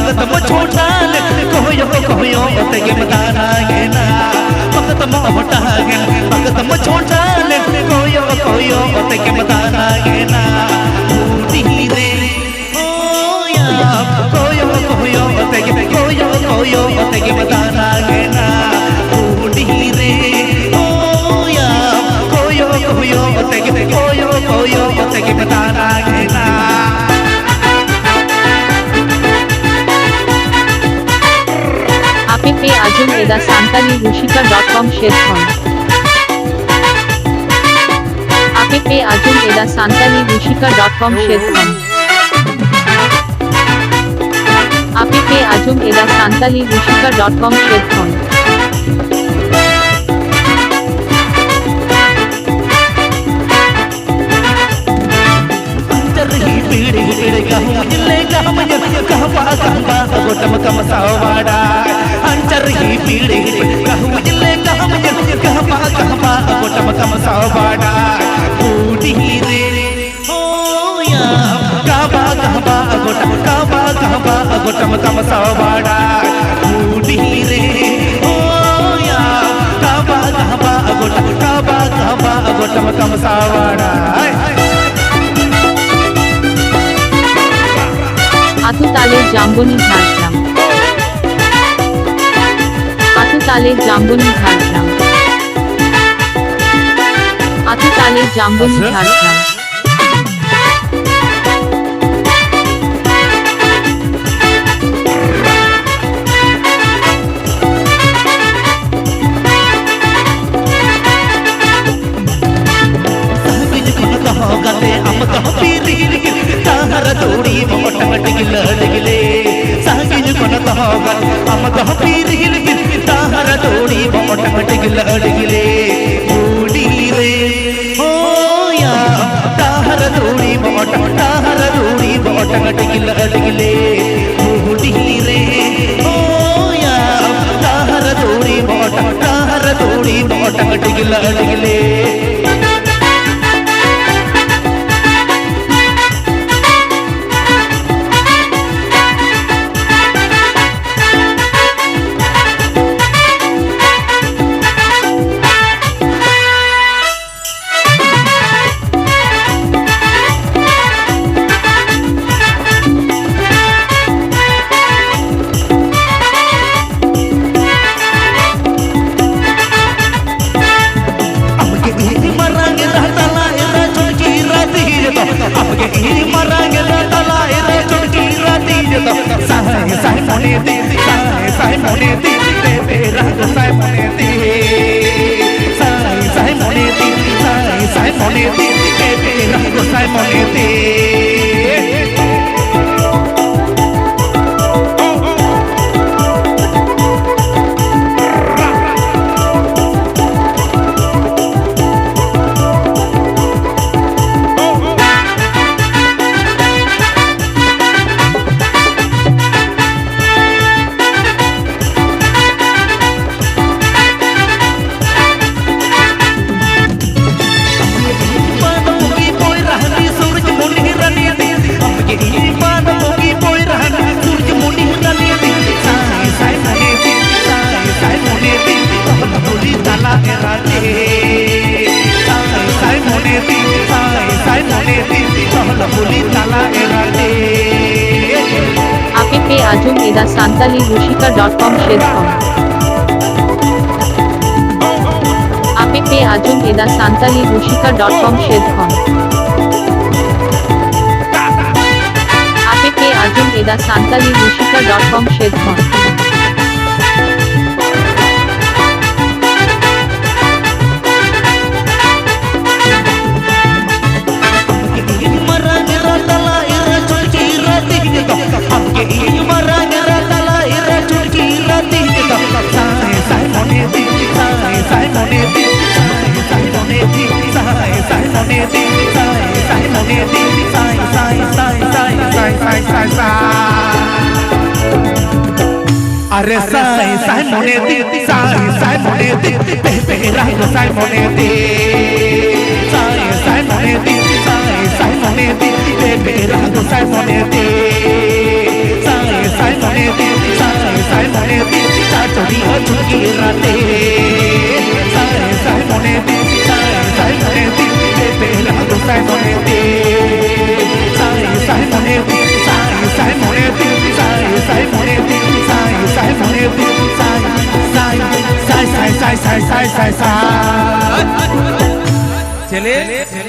भगत म छोटाल कोयो कोयो तगे मदाना गेना भगत म होटाल भगत म छोटाल कोयो कोयो तगे मदाना गेना बूटी रे ओ या कोयो कोयो तगे मदाना गेना बूटी रे ओ या कोयो तगे मदाना गेना APP Ajum Eda Santali Rushika.com share করুন APP Ajum Eda Santali Rushika.com share করুন APP Ajum Eda Santali Rushika.com share করুন पीड़े पीड़े कहूँ जिले कहूँ कहवा कहवा गोटम कम सावाड़ा अंचर ही पीड़े कहूँ जिले कहूँ कहवा कहवा गोटम कम सावाड़ा बूटी रे हो या कहवा कहवा गोटम कम सावाड़ा बूटी रे हो या कहवा कहवा गोटम कम सावाड़ा আতুতালের জাম্বনি ঝাড়গ্রাম আতুতালের জাম্বনি ঝাড়গ্রাম আতুতালের জাম্বনি ঝাড়গ্রাম तोड़ी मोटमट गिले सागिन कोन तहोगा हम कह पीर हिल ताहर तोड़ी मोटमट गिले बूढ़ी रे हो या ताहर तोड़ी मोटमट गिले बूढ़ी रे हो या ताहर तोड़ी मोटमट गिले APP Ajum Eda Santali Rushika.com share করুন APP Ajum Eda Santali Rushika.com share করুন APP Ajum Eda Santali Rushika.com share করুন अरे साई साई मोने दी साई मोने दी पे रंग साई मोने दी साई मोने दी साई मोने दी पे रंग साई मोने दी साई मोने ছুটিয়ে রাতে সায় সায় মনেতে সায় সায় মনেতে বেলা গোসায় মনেতে সায় সায় মনেতে সায় সায় মনেতে সায় সায় মনেতে সায় সায় মনেতে সায় সায় সায় সায় সায় সায় সায় সায় ছেলে